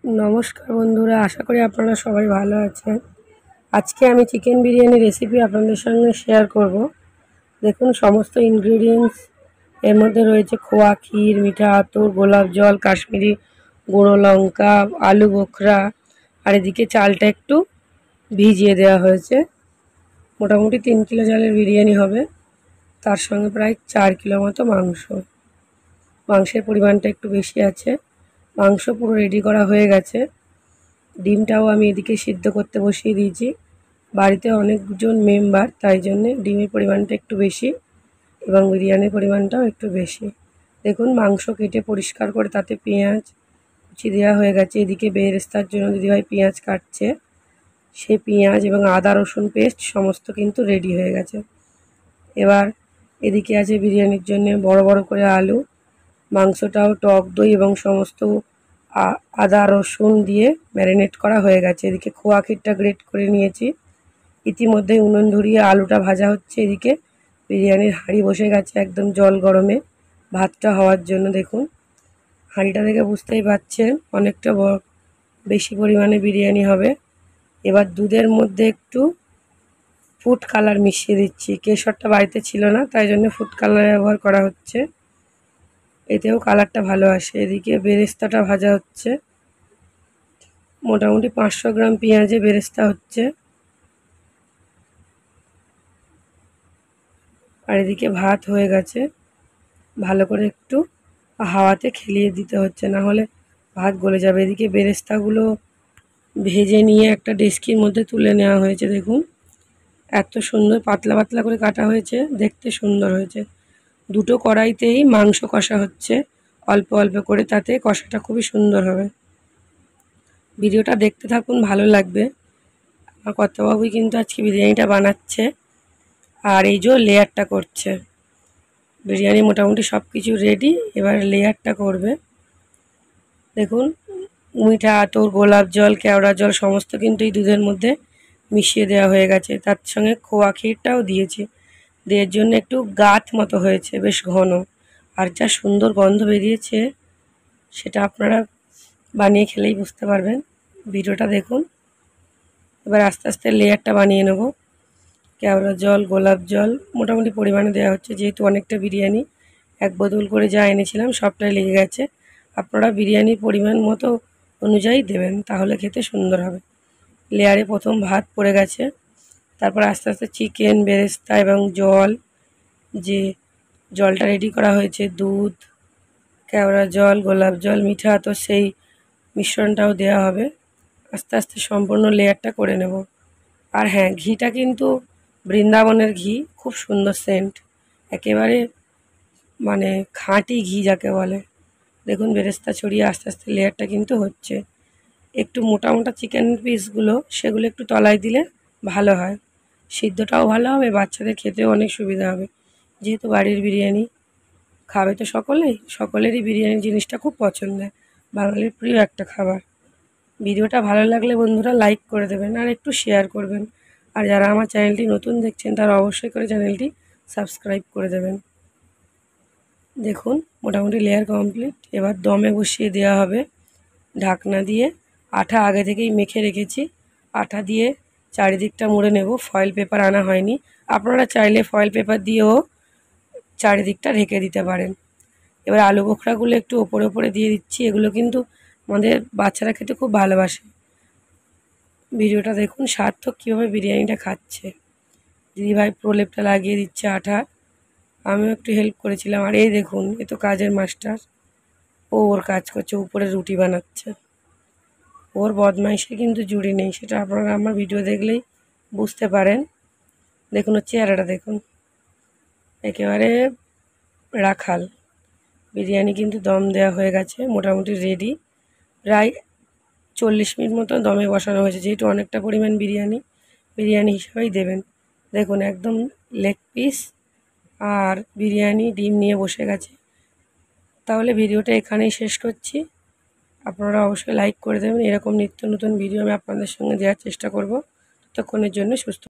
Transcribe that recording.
নমস্কার বন্ধুরা, আশা করি আপনারা সবাই ভালো আছেন। আজকে আমি চিকেন বিরিয়ানি রেসিপি আপনাদের সঙ্গে শেয়ার করব। দেখুন সমস্ত ইনগ্রিডিয়েন্টস এর মধ্যে রয়েছে খোয়া ক্ষীর, মিঠা আতর, গোলাপ জল, কাশ্মীরি গুঁড়ো লঙ্কা, আলু বোখরা, আর এদিকে চালটা একটু ভিজিয়ে দেওয়া হয়েছে। মোটামুটি 3 কিলো চালের বিরিয়ানি হবে, তার সঙ্গে প্রায় 4 কিলো মতো মাংস। মাংসের পরিমাণটা একটু বেশি আছে। মাংস পুরো রেডি করা হয়ে গেছে। ডিমটাও আমি এদিকে সিদ্ধ করতে বসিয়ে দিয়েছি। বাড়িতে অনেকজন মেম্বার, তাই জন্যে ডিমের পরিমাণটা একটু বেশি এবং বিরিয়ানির পরিমাণটাও একটু বেশি। দেখুন মাংস কেটে পরিষ্কার করে তাতে পেঁয়াজ কুচি দেওয়া হয়ে গেছে। এদিকে বেরেস্তার জন্য দিদিভাই পেঁয়াজ কাটছে। সেই পেঁয়াজ এবং আদা রসুন পেস্ট সমস্ত কিন্তু রেডি হয়ে গেছে। এবার এদিকে আছে বিরিয়ানির জন্য বড় বড় করে আলু। মাংসটাও টক দই এবং সমস্ত আদা রসুন দিয়ে ম্যারিনেট করা হয়ে গেছে। এদিকে খোয়া ক্ষীরটা গ্রেট করে নিয়েছি। ইতিমধ্যে উনুন ধরিয়ে আলুটা ভাজা হচ্ছে। এদিকে বিরিয়ানির হাঁড়ি বসে গেছে একদম জল গরমে ভাতটা হওয়ার জন্য। দেখুন হাঁড়িটা দেখে বুঝতেই পারছেন অনেকটা বেশি পরিমাণে বিরিয়ানি হবে। এবার দুধের মধ্যে একটু ফুড কালার মিশিয়ে দিচ্ছি। কেশরটা বাড়িতে ছিল না, তাই জন্য ফুড কালার ব্যবহার করা হচ্ছে, এতেও কালারটা ভালো আসে। এদিকে বেরেস্তাটা ভাজা হচ্ছে। মোটামুটি 500 গ্রাম পেঁয়াজে বেরেস্তা হচ্ছে। আর এদিকে ভাত হয়ে গেছে। ভালো করে একটু হাওয়াতে খেলিয়ে দিতে হচ্ছে, না হলে ভাত গলে যাবে। এদিকে বেরেস্তাগুলো ভেজে নিয়ে একটা ডেস্কির মধ্যে তুলে নেওয়া হয়েছে। দেখুন এত সুন্দর পাতলা পাতলা করে কাটা হয়েছে, দেখতে সুন্দর হয়েছে। দুটো কড়াইতেই মাংস কষা হচ্ছে অল্প অল্প করে, তাতে কষাটা খুবই সুন্দর হবে। ভিডিওটা দেখতে থাকুন, ভালো লাগবে। আমার কর্তাবাবুই কিন্তু আজকে বিরিয়ানিটা বানাচ্ছে, আর এই যে লেয়ারটা করছে। বিরিয়ানি মোটামুটি সব কিছু রেডি, এবার লেয়ারটা করবে। দেখুন মিঠা আতর, গোলাপ জল, কেওড়া জল সমস্ত কিন্তু এই দুধের মধ্যে মিশিয়ে দেওয়া হয়ে গেছে। তার সঙ্গে খোয়া ক্ষীরটাও দিয়েছি। দেওয়ার জন্য একটু গাঁথ মতো হয়েছে, বেশ ঘন। আর যা সুন্দর গন্ধ বেরিয়েছে সেটা আপনারা বানিয়ে খেলেই বুঝতে পারবেন। ভিডিওটা দেখুন। এবার আস্তে আস্তে লেয়ারটা বানিয়ে নেব। কেওড়া জল, গোলাপ জল মোটামুটি পরিমাণে দেওয়া হচ্ছে, যেহেতু অনেকটা বিরিয়ানি। 1 বোতল করে যা এনেছিলাম সবটাই লেগে গেছে। আপনারা বিরিয়ানির পরিমাণ মতো অনুযায়ী দেবেন, তাহলে খেতে সুন্দর হবে। লেয়ারে প্রথম ভাত পড়ে গেছে, তারপর আস্তে আস্তে চিকেন, বেরেস্তা এবং জল, যে জলটা রেডি করা হয়েছে, দুধ, কেওড়া জল, গোলাপ জল, মিঠা আতর, সেই মিশ্রণটাও দেওয়া হবে। আস্তে আস্তে সম্পূর্ণ লেয়ারটা করে নেব। আর হ্যাঁ, ঘিটা কিন্তু বৃন্দাবনের ঘি, খুব সুন্দর সেন্ট, একেবারে মানে খাঁটি ঘি যাকে বলে। দেখুন বেরেস্তা ছড়িয়ে আস্তে আস্তে লেয়ারটা কিন্তু হচ্ছে। একটু মোটা মোটা চিকেনের পিসগুলো সেগুলো একটু তলায় দিলে ভালো হয়, সিদ্ধটাও ভালো হবে, বাচ্চাদের খেতেও অনেক সুবিধা হবে। যেহেতু বাড়ির বিরিয়ানি খাবে তো সকলেই, সকলেরই বিরিয়ানি জিনিসটা খুব পছন্দের, বাঙালির প্রিয় একটা খাবার। ভিডিওটা ভালো লাগলে বন্ধুরা লাইক করে দেবেন আর একটু শেয়ার করবেন। আর যারা আমার চ্যানেলটি নতুন দেখছেন তারা অবশ্যই করে চ্যানেলটি সাবস্ক্রাইব করে দেবেন। দেখুন মোটামুটি লেয়ার কমপ্লিট। এবার দমে বসিয়ে দেওয়া হবে ঢাকনা দিয়ে। আঠা আগে থেকেই মেখে রেখেছি, আঠা দিয়ে চারিদিকটা মুড়ে নেব। ফয়েল পেপার আনা হয়নি, আপনারা চাইলে ফয়েল পেপার দিয়েও চারিদিকটা ঢেকে দিতে পারেন। এবার আলু বোখরাগুলো একটু ওপরে ওপরে দিয়ে দিচ্ছি। এগুলো কিন্তু আমাদের বাচ্চারা খেতে খুব ভালোবাসে। ভিডিওটা দেখুন সার্থক কীভাবে বিরিয়ানিটা খাচ্ছে। দিদিভাই প্রলেপটা লাগিয়ে দিচ্ছে আঠা, আমিও একটু হেল্প করেছিলাম। আর এই দেখুন, এ তো কাজের মাস্টার, ও ওর কাজ করছে, উপরে রুটি বানাচ্ছে। ওর বদমাইশে কিন্তু জুড়ি নেই, সেটা আপনারা আমার ভিডিও দেখলেই বুঝতে পারেন। দেখুন ওর চেহারাটা দেখুন, একেবারে রাখাল। বিরিয়ানি কিন্তু দম দেওয়া হয়ে গেছে, মোটামুটি রেডি। প্রায় 40 মিনিট মতো দমে বসানো হয়েছে, যেহেতু অনেকটা পরিমাণ বিরিয়ানি, বিরিয়ানি হিসাবেই দেবেন। দেখুন একদম লেগ পিস আর বিরিয়ানি ডিম নিয়ে বসে গেছে। তাহলে ভিডিওটা এখানেই শেষ করছি। আপনারা অবশ্যই লাইক করে দেবেন। এরকম নিত্য নতুন ভিডিও আমি আপনাদের সঙ্গে দেওয়ার চেষ্টা করব। ততক্ষণের জন্য সুস্থ